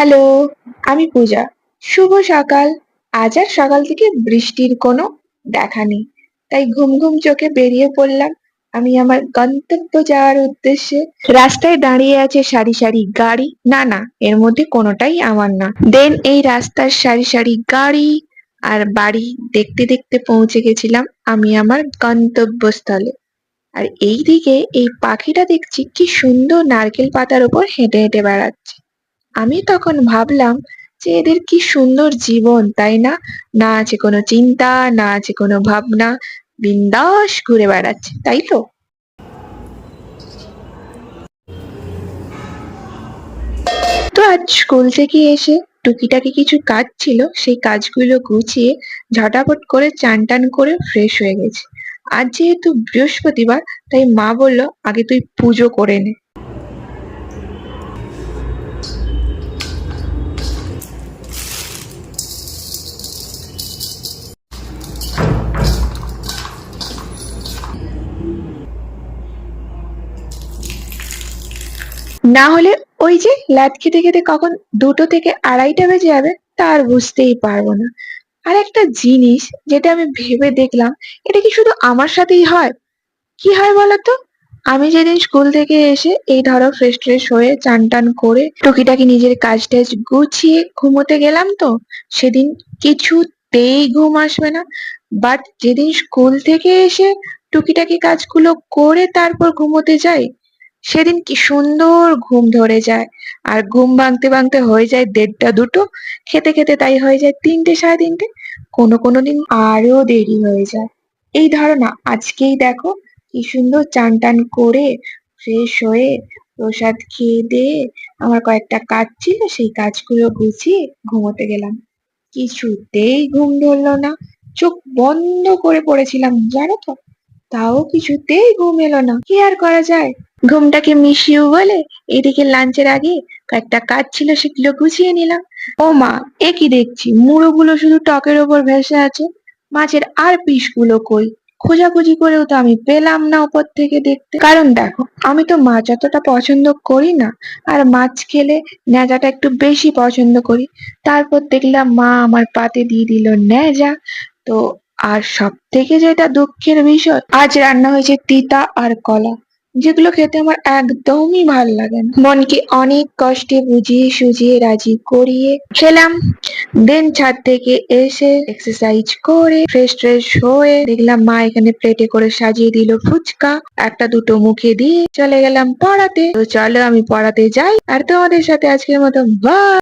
Hello, আমি পূজা। শুভ সকাল। আজ আর সকাল থেকে বৃষ্টির কোনো দেখা নেই। তাই ঘুম ঘুম চোখে বেরিয়ে পড়লাম আমি আমার গন্তব্য যাওয়ার উদ্দেশ্যে। রাস্তায় দাঁড়িয়ে আছে সারি সারি গাড়ি। না না, এর মধ্যে কোনোটাই আমার না। দেন এই রাস্তার সারি সারি গাড়ি আর বাড়ি দেখতে দেখতে পৌঁছে গেছিলাম আমি আমার গন্তব্যস্থলে। আর এইদিকে এই পাখিটা দেখছি কি সুন্দর নারকেল পাতার উপর হেঁটে হেঁটে বেড়াচ্ছে। আমি তখন ভাবলাম যে এদের কি সুন্দর জীবন, তাই না? না আছে কোনো চিন্তা, না আছে কোনো ভাবনা, বিন্দাস ঘুরে বেড়াচ্ছে, তাই তো? তো আজ স্কুল থেকে এসে টুকিটাকি কিছু কাজ ছিল, সেই কাজগুলো গুছিয়ে ঝটাপট করে চান টান করে ফ্রেশ হয়ে গেছি। আজ যেহেতু বৃহস্পতিবার, তাই মা বলল আগে তুই পুজো করে নে। না হলে ওই যে ল্যাদ খেতে খেতে কখন 2টো থেকে 2:30 বেজে যাবে তা আর বুঝতেই পারবো না। আর একটা জিনিস যেটা আমি ভেবে দেখলাম, এটা কি শুধু আমার সাথেই হয়? কি হয় বলতো? আমি যেদিন স্কুল থেকে এসে এই ধরো ফ্রেশ ট্রেশ হয়ে চান টান করে টুকিটাকি নিজের কাজ টাজ গুছিয়ে ঘুমোতে গেলাম, তো সেদিন কিছুতেই ঘুম আসবে না। বাট যেদিন স্কুল থেকে এসে টুকিটাকি কাজগুলো করে তারপর ঘুমোতে যাই, সেদিন কি সুন্দর ঘুম ধরে যায়। আর ঘুম ভাঙতে ভাঙতে হয়ে যায় 1:30 2টো, খেতে খেতে তাই হয়ে যায় 3টে 3:30। কোনো কোনো দিন আরো দেরি হয়ে যায়। এই ধরো না, আজকেই দেখো কি সুন্দর চান টান করে ফ্রেশ হয়ে প্রসাদ খেয়ে দিয়ে আমার কয়েকটা কাজ ছিল, সেই কাজগুলো গুছিয়ে ঘুমোতে গেলাম। কিছুতেই ঘুম ধরলো না। চোখ বন্ধ করে পড়েছিলাম জানো তো, তাও কিছুতেই ঘুম এলো না। কি আর করা যায়, ঘুমটাকে মিশিয়ে বলে এদিকে লাঞ্চের আগে কয়েকটা কাজ ছিল সেগুলো গুছিয়ে নিলাম। ও মা, এ কি দেখছি, মুড়োগুলো শুধু টকের ওপর ভেসে আছে, মাছের আর পিসগুলো কই? খোঁজাখুঁজি করেও তো আমি পেলাম না উপর থেকে দেখতে। কারণ দেখো, আমি তো মাছ অতটা পছন্দ করি না, আর মাছ খেলে ন্যাজাটা একটু বেশি পছন্দ করি। তারপর দেখলাম মা আমার পাতে দিয়ে দিল ন্যাজা। তো আর সব থেকে যেটা দুঃখের বিষয়, আজ রান্না হয়েছে তিতা আর কলা, যেগুলো খেতে আমার একদমই ভাল লাগে না। মনকে অনেক কষ্টে বুঝিয়ে সুঝিয়ে রাজি করিয়ে খেলাম। দেন ছাদ থেকে এসে এক্সারসাইজ করে ফ্রেশ ট্রেশ হয়ে দেখলাম মা এখানে প্লেটে করে সাজিয়ে দিল ফুচকা। একটা দুটো মুখে দিয়ে চলে গেলাম পড়াতে। তো চলো আমি পড়াতে যাই, আর তোমাদের সাথে আজকের মতো বাই।